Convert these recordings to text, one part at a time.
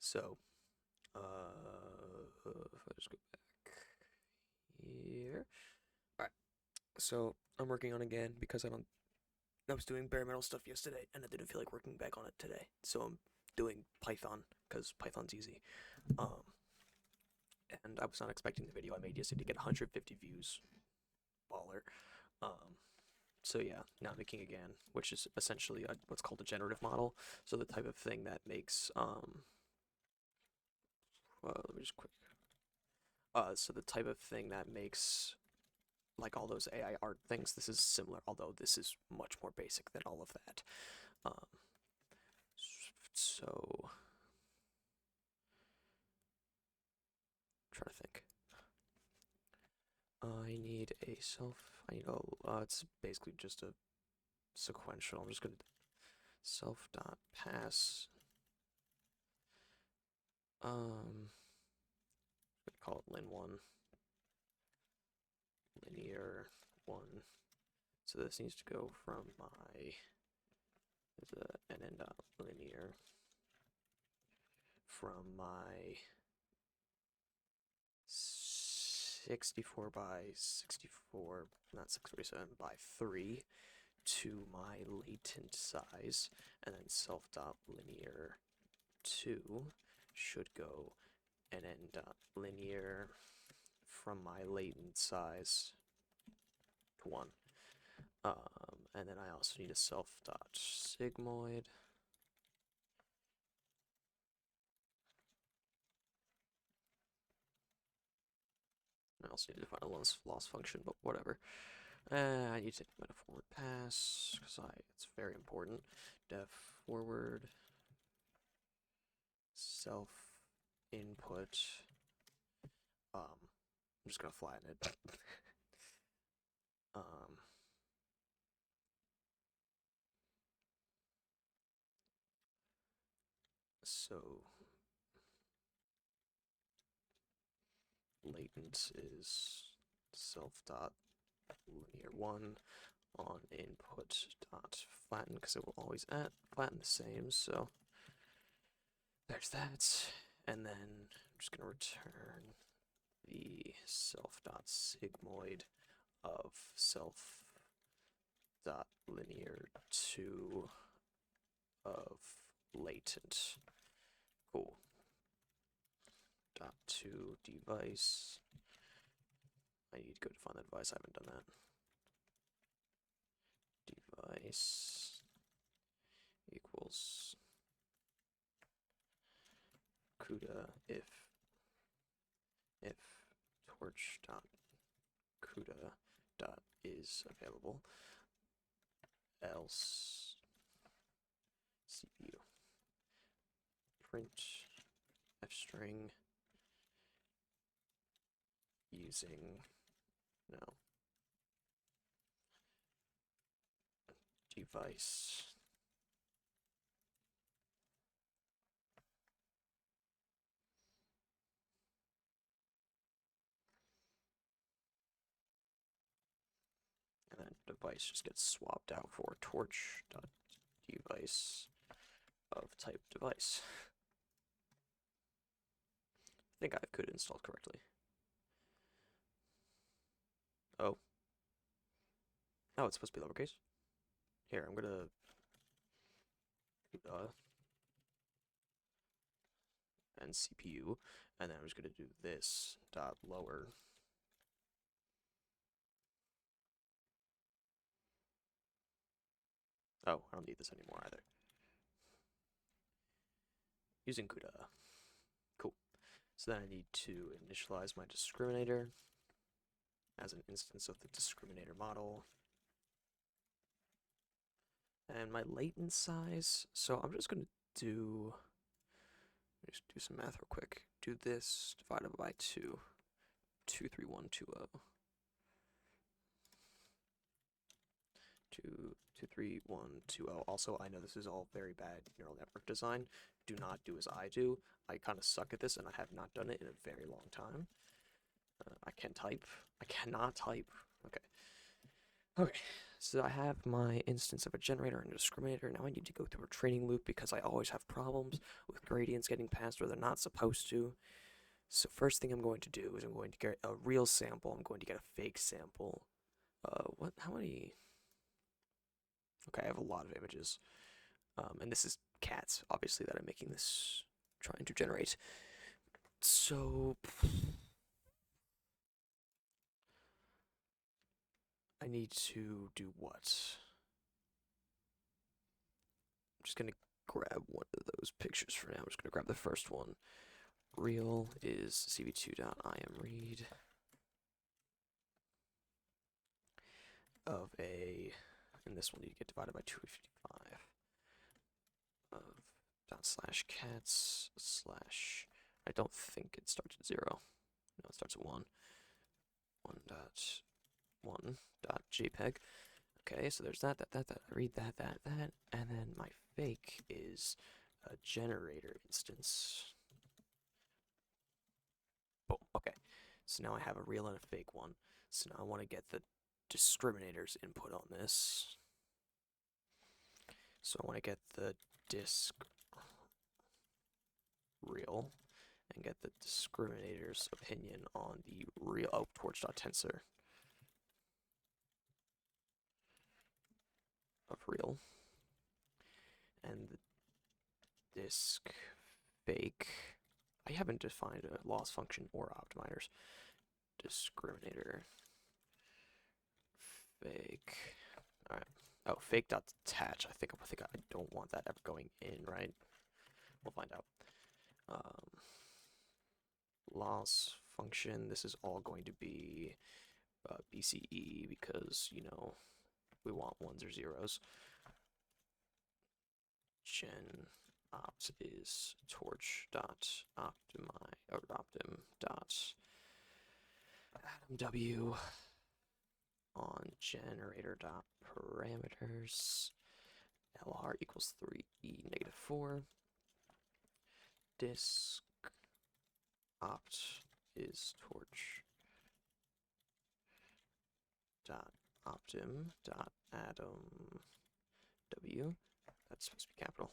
So, if I just go back here. Alright, so I'm working on it again because I was doing bare metal stuff yesterday and I didn't feel like working back on it today. So I'm doing Python because Python's easy. Um, and I was not expecting the video I made yesterday to get 150 views. Baller. Um, so yeah, now I'm making a GAN, which is essentially what's called a generative model. So the type of thing that makes, well, let me just quick. So the type of thing that makes like all those AI art things, this is similar, although this is much more basic than all of that. Um, so, I'm trying to think. I need a self. I need a. It's basically just a sequential. I'm just gonna self dot pass. Gonna call it lin1, linear 1. So this needs to go from my. There's a nn dot linear from my 64 by 64, not 647, by 3 to my latent size, and then self dot linear 2 should go nn dot linear from my latent size to 1. And then I also need a self dot sigmoid. I also need to find a loss function, but whatever. I need to take a forward pass because it's very important. Def forward self input. I'm just gonna flatten it. um, so latent is self dot linear 1 on input dot flatten because it will always flatten the same. So there's that, and then I'm just gonna return the self dot sigmoid of self dot linear 2 of latent. Cool. Dot to device. I need to go define the device. I haven't done that. Device equals CUDA if torch dot CUDA dot is available, else CPU print fstring using device. And then device just gets swapped out for torch.device of type device. I think I could install correctly. Oh. Oh, it's supposed to be lowercase. Here, I'm gonna and CPU, and then I'm just gonna do this dot lower. Oh, I don't need this anymore either. Using CUDA. Cool. So then I need to initialize my discriminator as an instance of the discriminator model. And my latent size, so I'm just gonna do, just do some math real quick. Do this divided by 2, 23120. 23120. Also, I know this is all very bad neural network design. Do not do as I do. I kind of suck at this, and I have not done it in a very long time. I can type. I cannot type. Okay. Okay, so I have my instance of a generator and a discriminator. Now I need to go through a training loop because I always have problems with gradients getting passed where they're not supposed to. So first thing I'm going to do is I'm going to get a real sample. I'm going to get a fake sample. What? How many? Okay, I have a lot of images. And this is cats, obviously, that I'm making this, trying to generate. So I need to do what? I'm just gonna grab one of those pictures for now. I'm just gonna grab the first one. Real is cv2.imread of a, and this will need to get divided by 255 of dot slash cats slash, I don't think it starts at 0. No, it starts at 1. 1.1 dot JPEG. Okay, so there's that. I read that, and then my fake is a generator instance. Boom. Okay, so now I have a real and a fake one. So now I want to get the discriminator's input on this. So I want to get the disk real and get the discriminator's opinion on the real. Oh, torch.tensor of real, and the disk fake. I haven't defined a loss function or optimizers. Discriminator fake. All right. Oh, fake dot attach. I think I don't want that ever going in, right? We'll find out. Loss function. This is all going to be BCE because we want ones or zeros. Gen opt is torch dot optimize or optim dot atom w on generator dot parameters lr equals 3e negative 4. Disk opt is torch dot optim dot atom w, that's supposed to be capital,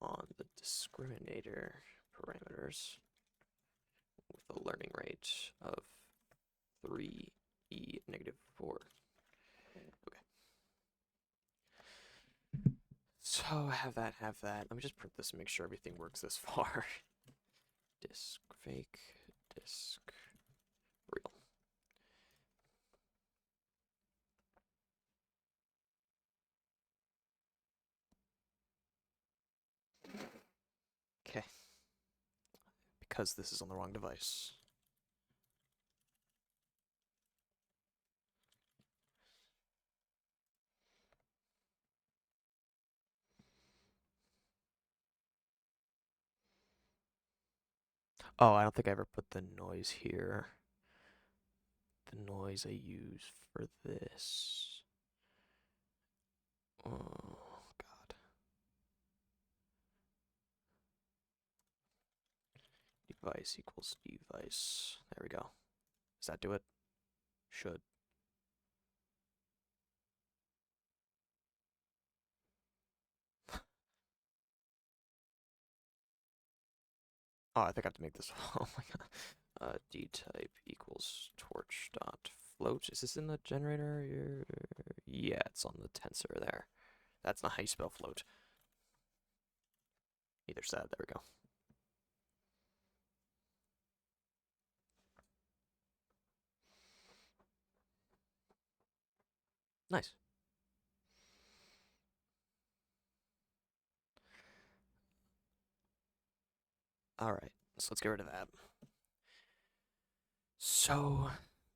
on the discriminator parameters with a learning rate of 3e negative 4. Okay. So have that. Let me just print this and make sure everything works this far. Disk fake, disk real. Okay. Because this is on the wrong device. Oh, I don't think I ever put the noise here. The noise I use for this. Oh, God. Device equals device. There we go. Does that do it? Should. Oh, I think I have to make this. Oh my God. D type equals torch dot float. Is this in the generator? Yeah, it's on the tensor there. That's not how you spell float. Either side. There we go. Nice. All right, so let's get rid of that. So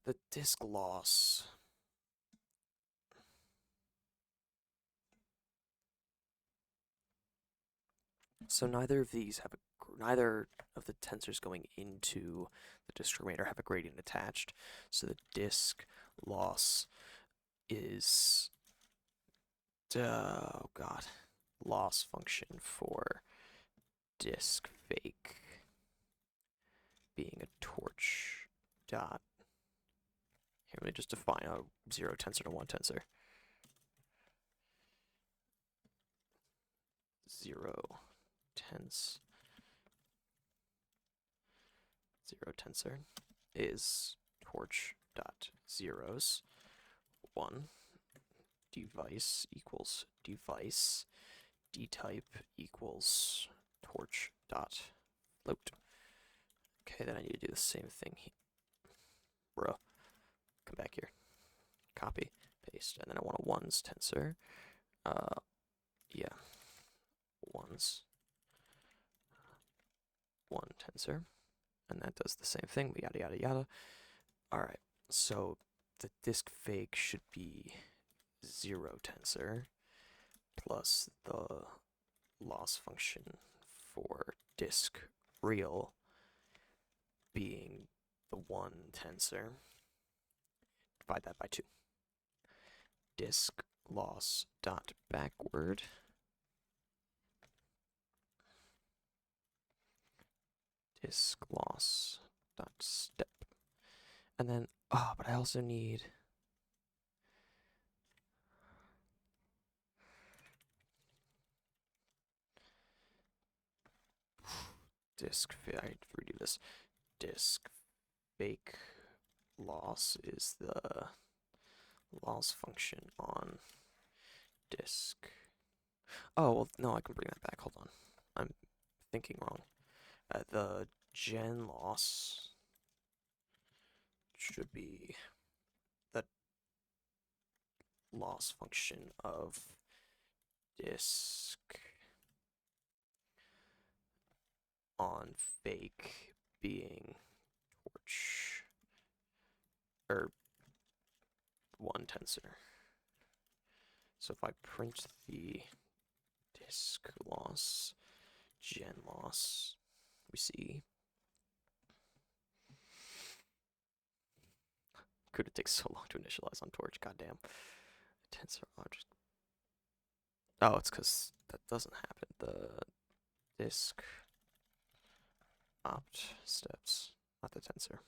the disk loss. So neither of these have neither of the tensors going into the discriminator have a gradient attached. So the disk loss is oh God, loss function for disk fake being a torch dot Here, let me just define a 0 tensor to 1 tensor. 0 tensor is torch dot zeros 1 device equals device dtype equals torch dot float. Okay, then I need to do the same thing here. Bro, come back here. Copy, paste, and then I want a ones tensor. Yeah, ones. 1 tensor. And that does the same thing, yada yada yada. Alright, so the disk fake should be 0 tensor plus the loss function for disk real being the 1 tensor. Divide that by 2. Disk loss dot backward disk loss dot step. And then, but I also need disk, I need to redo this. Disk fake loss is the loss function on disk. Oh, well, no, I can bring that back. Hold on. I'm thinking wrong. The gen loss should be the loss function of disk on fake being torch or 1 tensor. So if I print the disk loss, gen loss, we see could it take so long to initialize on torch? Goddamn. Tensor object. Oh, it's because that doesn't happen. The disk opt steps, not the tensor.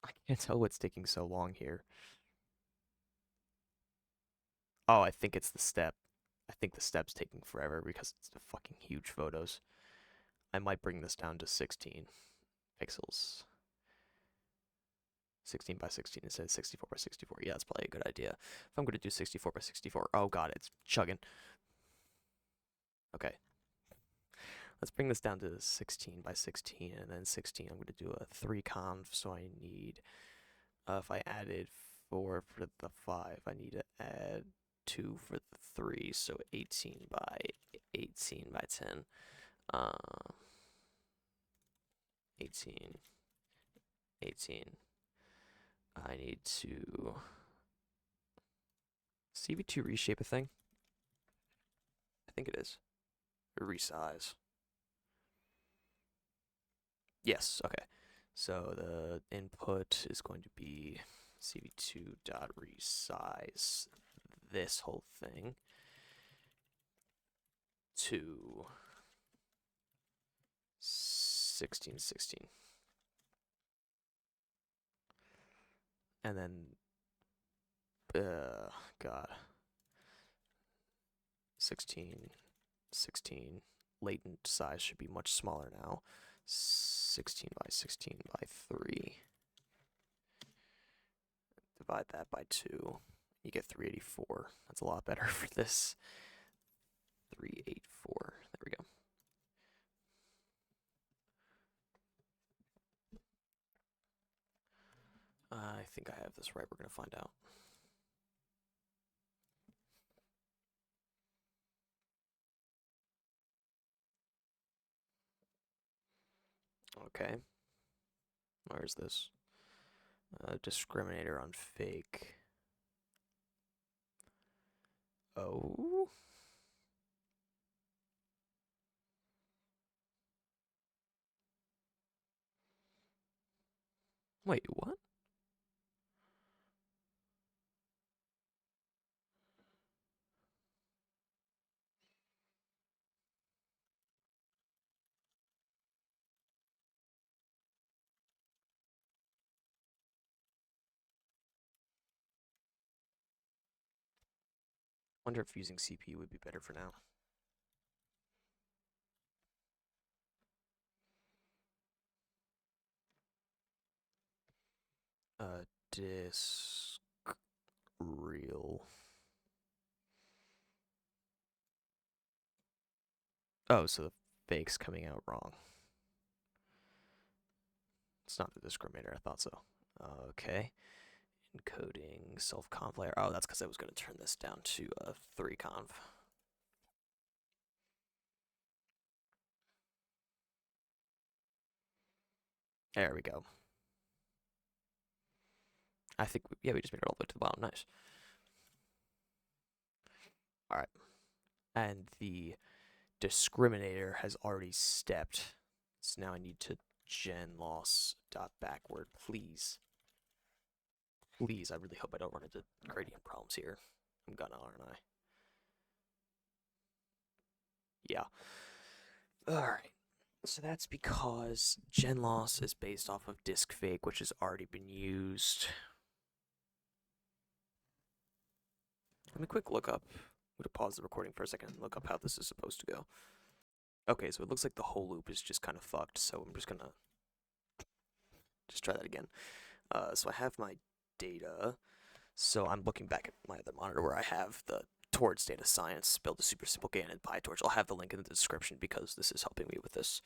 I can't tell what's taking so long here. Oh, I think it's the step. I think the step's taking forever because it's the fucking huge photos. I might bring this down to 16 pixels. 16 by 16 instead of 64 by 64. Yeah, that's probably a good idea. If I'm going to do 64 by 64, oh god, it's chugging. Okay. Let's bring this down to 16 by 16, and then 16, I'm going to do a 3 conv, so I need, if I added 4 for the 5, I need to add 2 for the 3, so 18 by 18 by 10. 18. I need to CV2 reshape a thing. I think it is. Or resize. Yes, okay. So the input is going to be CV2.resize this whole thing to 1616. And then, God, 16, latent size should be much smaller now. 16 by 16 by 3. Divide that by 2. You get 384. That's a lot better for this. 384. There we go. I think I have this right. We're going to find out. Okay. Where's this? Discriminator on fake. Oh. Wait, what? Wonder if using CPU would be better for now. Disk real. Oh, so the fake's coming out wrong. It's not the discriminator, I thought so. Okay. Encoding self-conv layer. Oh, that's because I was going to turn this down to 3conv. There we go. I think, yeah, we just made it all the way to the bottom. Nice. All right. And the discriminator has already stepped. So now I need to gen loss dot backward, please. Please, I really hope I don't run into gradient problems here. I'm gonna, aren't I? Yeah. Alright. So that's because gen loss is based off of disk fake, which has already been used. Let me quick look up. I'm gonna pause the recording for a second and look up how this is supposed to go. Okay, so it looks like the whole loop is just kind of fucked, so I'm just gonna try that again. So I have my data. So I'm looking back at my other monitor where I have the Towards Data Science, build a super simple GAN in PyTorch. I'll have the link in the description because this is helping me with this.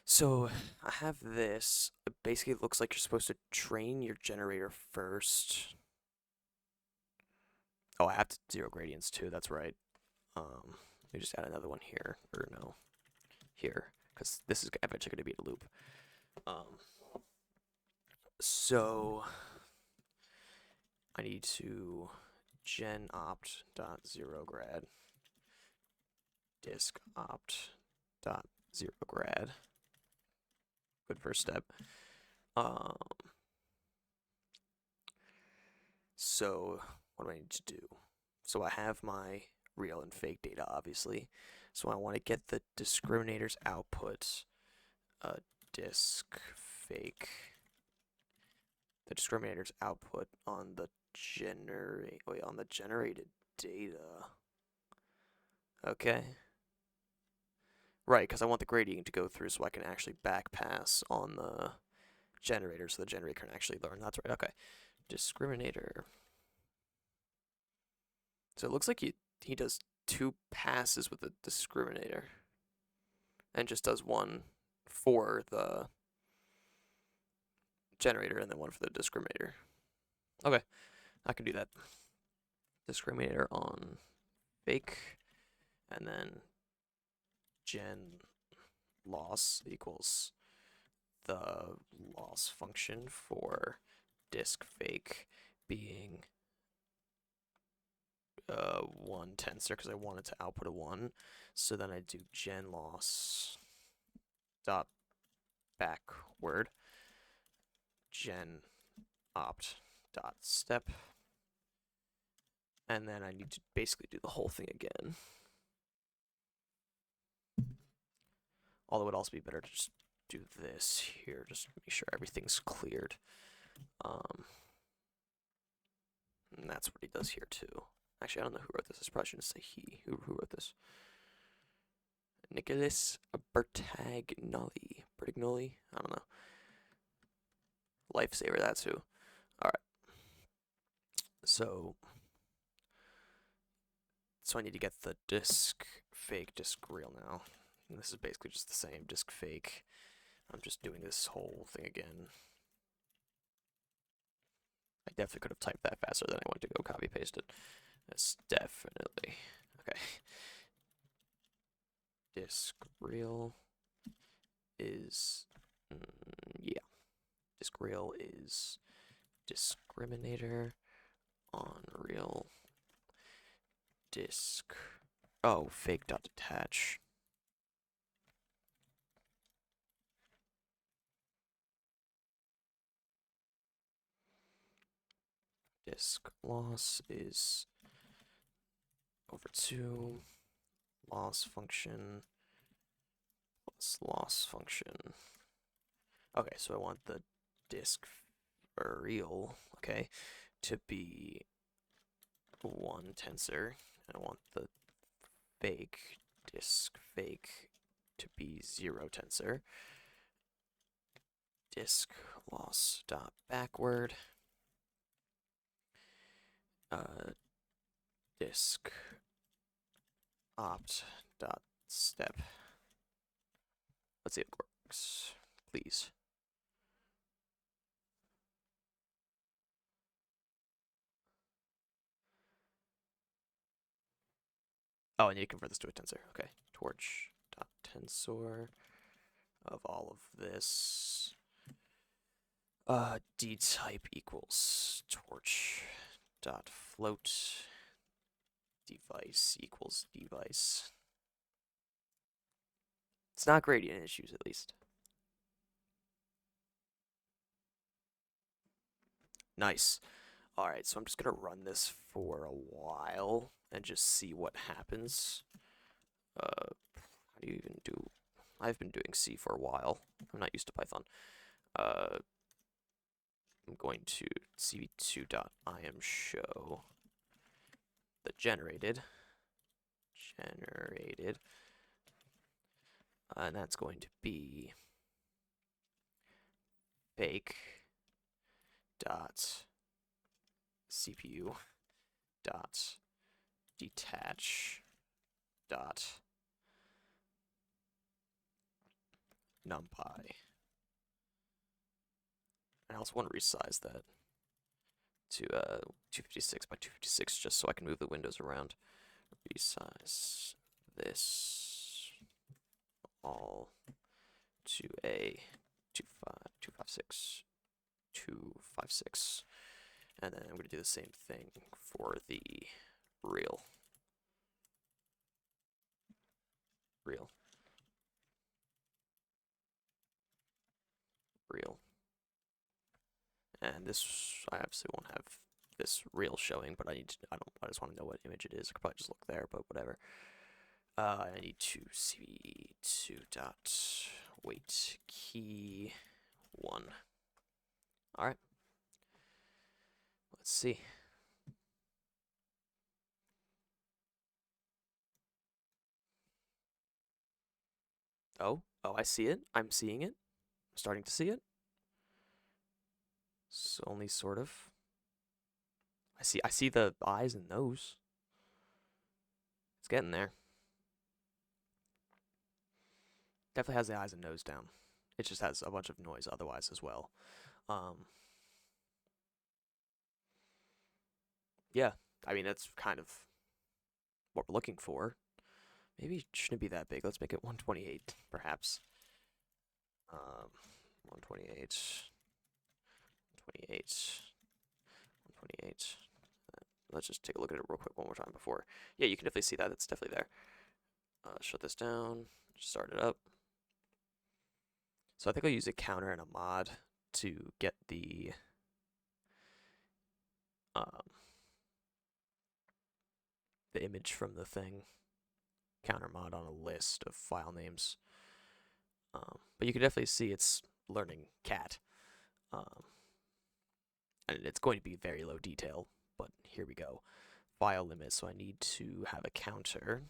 So I have this. It basically looks like you're supposed to train your generator first. Oh, I have to zero gradients too, that's right. Let me just add another one here, or no, here, because this is eventually going to be a loop. So I need to gen opt dot zero grad disk opt dot zero grad. Good first step. So what do I need to do? So I have my real and fake data, obviously. So I want to get the discriminator's output, disk fake. The discriminator's output on the generated data. Okay. Right, because I want the gradient to go through so I can actually backpass on the generator so the generator can actually learn. That's right, okay. Discriminator. So it looks like he does 2 passes with the discriminator. And just does one for the generator and then one for the discriminator. Okay, I can do that. Discriminator on fake, and then gen loss equals the loss function for disk fake being 1 tensor because I want it to output a 1. So then I do gen loss dot backward gen opt dot step, and then I need to basically do the whole thing again. Although it'd also be better to just do this here, just to make sure everything's cleared. And that's what he does here too. Actually, I don't know who wrote this. I probably shouldn't say he. Who wrote this? Nicholas Bertagnoli. Bertagnoli? I don't know. Lifesaver, that's who. Alright. So I need to get the disk fake, disk real now. And this is basically just the same, disk fake. I'm just doing this whole thing again. I definitely could have typed that faster than I wanted to go copy paste it. That's definitely okay. Disk real is yeah. Disk real is discriminator on real disk. Oh, fake dot detach. disk loss is over 2 loss function plus loss function. Okay, so I want the disk or real, okay, to be 1 tensor, and I want the fake disk fake to be 0 tensor. Disk loss dot backward disk opt dot step. Let's see if it works, please. Oh, I need to convert this to a tensor. Okay, torch dot tensor of all of this. D type equals torch dot float device equals device. It's not gradient issues, at least. Nice. All right, so I'm just gonna run this for a while and just see what happens. How do you even do? I've been doing C for a while. I'm not used to Python. I'm going to cv2.im show the generated, and that's going to be fake dot CPU dot detach dot numpy. I also want to resize that to 256 by 256 just so I can move the windows around. Resize this all to a 256, 256. And then I'm going to do the same thing for the real. And this, I obviously won't have this real showing, but I just want to know what image it is. I could probably just look there, but whatever. I need to cv2 dot wait key 1. All right. Let's see. Oh, I see it. I'm seeing it. I'm starting to see it. So only sort of. I see the eyes and nose. It's getting there. Definitely has the eyes and nose down. It just has a bunch of noise otherwise as well. Yeah, I mean, that's kind of what we're looking for. Maybe it shouldn't be that big. Let's make it 128, perhaps. 128, 128, 128. Let's just take a look at it real quick one more time before. Yeah, you can definitely see that. It's definitely there. Shut this down. Start it up. So I think I'll use a counter and a mod to get the image from the thing. Counter mod on a list of file names. But you can definitely see it's learning cat. And it's going to be very low detail, but here we go. File limit, so I need to have a counter.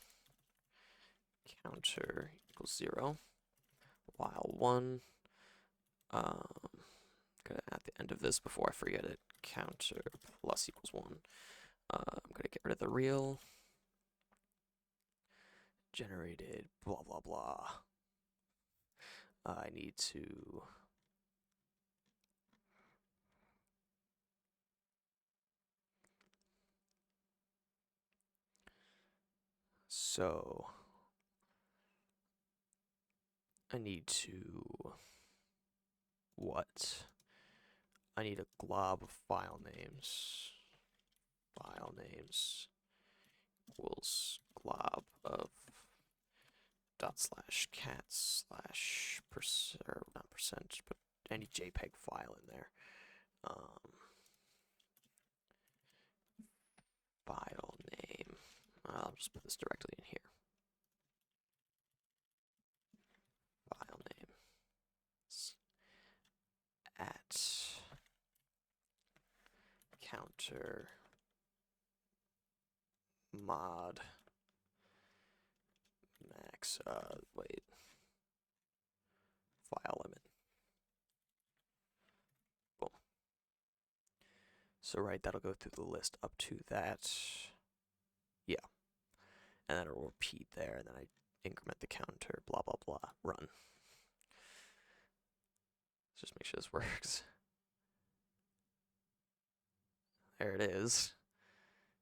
Counter equals 0. While 1. At the end of this, before I forget it, counter plus equals 1. I'm gonna get rid of the real. Generated, blah, blah, blah. I need to so I need to what? I need a glob of file names. File names equals glob of dot slash cat slash or not percent, but any JPEG file in there. I'll just put this directly in here. File name at counter mod max, wait, file limit. Boom. So right, that'll go through the list up to that. Yeah. And then it'll repeat there, and then I increment the counter, blah, blah, blah, run. Let's just make sure this works. There it is.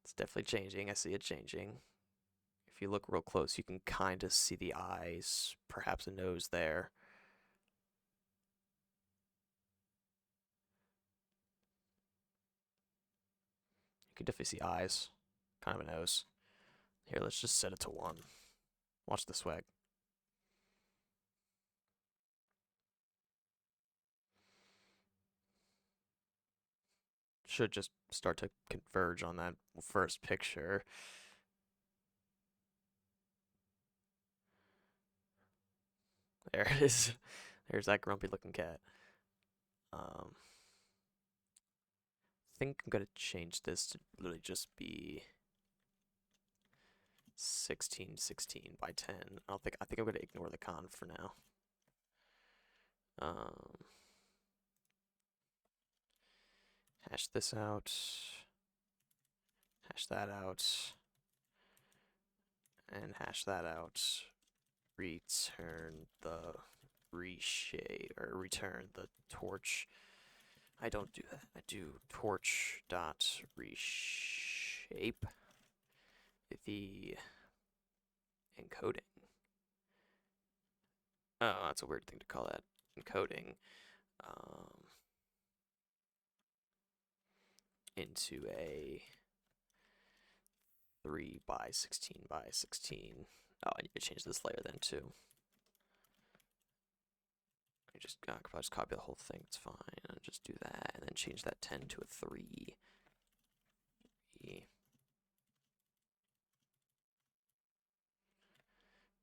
It's definitely changing. I see it changing. If you look real close, you can kind of see the eyes, perhaps a nose there. You can definitely see eyes, kind of a nose. Here, let's just set it to 1. Watch the swag. Should just start to converge on that first picture. There it is. There's that grumpy looking cat. I think I'm gonna change this to literally just be 1616 by 10. I think I'm gonna ignore the con for now. Hash this out. Hash that out. And hash that out. Return the reshape, or return the torch. I don't do that. I do torch dot reshape the encoding. Oh, that's a weird thing to call that. Encoding into a 3 by 16 by 16. Oh, I need to change this layer then too. I'll just copy the whole thing. It's fine. I'll just do that and then change that 10 to a 3.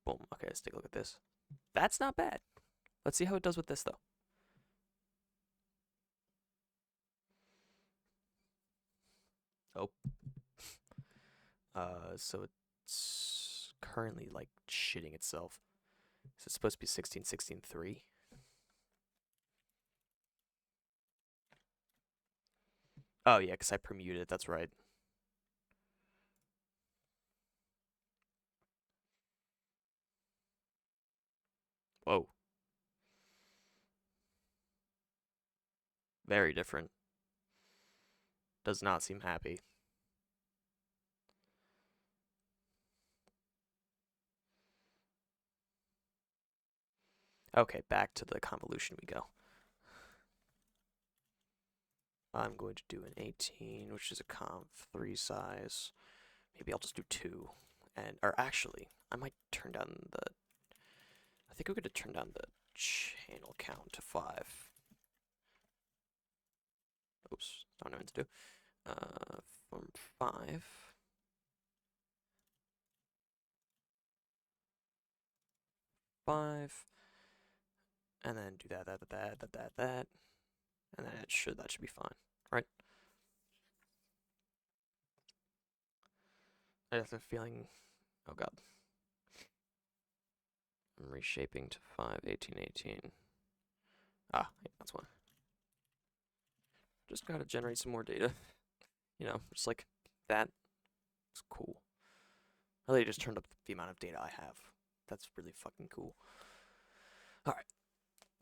Boom. Okay, let's take a look at this. That's not bad. Let's see how it does with this though. Oh. So it's currently like shitting itself. So it's supposed to be 16, 16, 3. Oh yeah, because I permuted it, that's right. Whoa. Very different. Does not seem happy. Okay, back to the convolution we go. I'm going to do an 18, which is a conv3 size. Maybe I'll just do 2. Or actually, I might turn down the... I think we're going to turn down the channel count to 5. Oops, don't know what to do. From 5. 5. And then do that, and then that should be fine, right? I have the feeling, oh god. I'm reshaping to 5, 18, 18. Ah, yeah, that's why. Just gotta generate some more data. You know, just like that. It's cool. I really just turned up the amount of data I have. That's really fucking cool. Alright.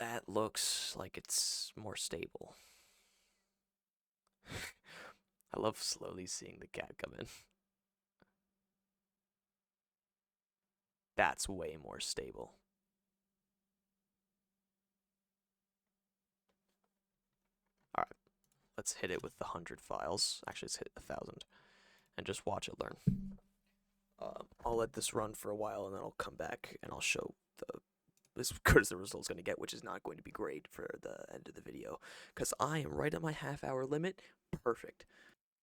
That looks like it's more stable. I love slowly seeing the cat come in. That's way more stable. Alright. Let's hit it with the 100 files. Actually, let's hit 1,000. And just watch it learn. I'll let this run for a while, and then I'll come back and I'll show as good as the result's going to get, which is not going to be great for the end of the video, because I am right at my half-hour limit. Perfect.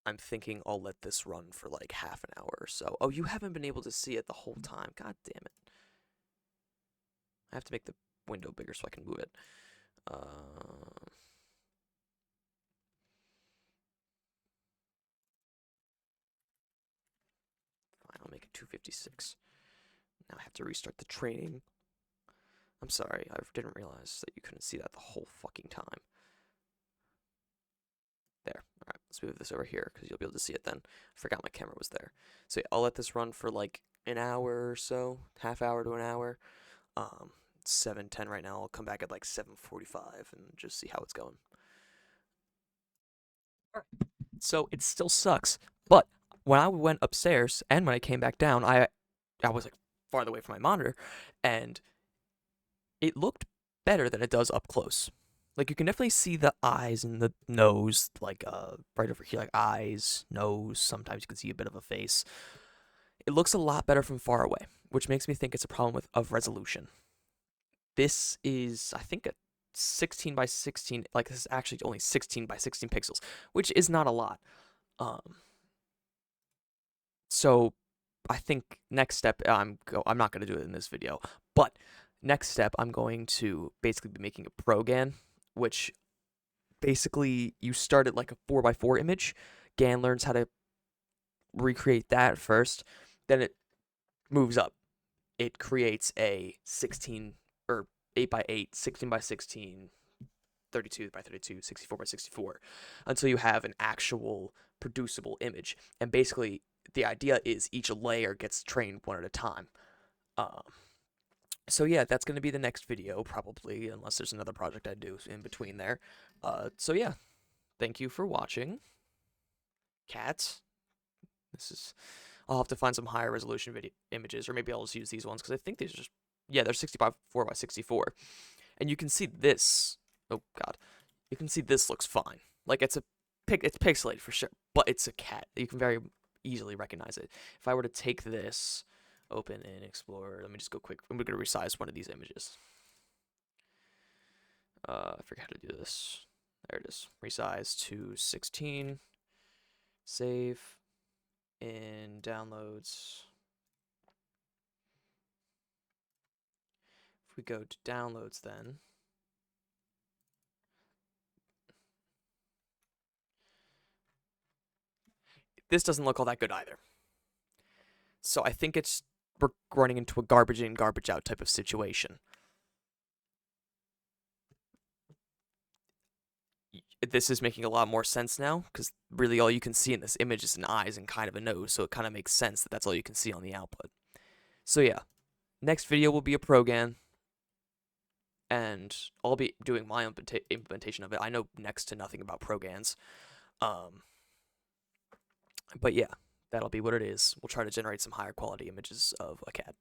I'm thinking I'll let this run for like half an hour or so. Oh, you haven't been able to see it the whole time. God damn it. I have to make the window bigger so I can move it. Fine, I'll make it 256. Now I have to restart the training. I'm sorry, I didn't realize that you couldn't see that the whole fucking time. There. Alright, let's move this over here because you'll be able to see it then. I forgot my camera was there. So yeah, I'll let this run for like an hour or so, half hour to an hour. 7:10 right now. I'll come back at like 7:45 and just see how it's going. So it still sucks, but when I went upstairs and when I came back down, I was like farther away from my monitor, and it looked better than it does up close. Like you can definitely see the eyes and the nose, like right over here, like eyes, nose. Sometimes you can see a bit of a face. It looks a lot better from far away, which makes me think it's a problem of resolution. This is, I think, a 16 by 16. Like this is actually only 16 by 16 pixels, which is not a lot. So I think next step, I'm not going to do it in this video, but next step, I'm going to basically be making a Pro GAN, which basically you start at like a 4x4 image. GAN learns how to recreate that first, then it moves up. It creates a 16 or 8x8, 16 by 16, 32 by 32, 64 by 64, until you have an actual producible image. And basically, the idea is each layer gets trained one at a time. So yeah, that's going to be the next video, probably, unless there's another project I do in between there. So yeah, thank you for watching. Cats. I'll have to find some higher resolution video images, or maybe I'll just use these ones, because I think these are just, yeah, they're 64 by 64. And you can see this, oh god, you can see this looks fine. Like it's pixelated for sure, but it's a cat. You can very easily recognize it. If I were to take this, open in Explorer, let me just go quick. I'm going to resize one of these images. I forget how to do this. There it is. Resize to 16. Save. In downloads. If we go to downloads then. This doesn't look all that good either. So I think we're running into a garbage in, garbage out type of situation. This is making a lot more sense now, because really all you can see in this image is an eyes and kind of a nose, so it kind of makes sense that that's all you can see on the output. So yeah, next video will be a Pro GAN, and I'll be doing my implementation of it. I know next to nothing about Pro GANs, but yeah, that'll be what it is. We'll try to generate some higher quality images of a cat.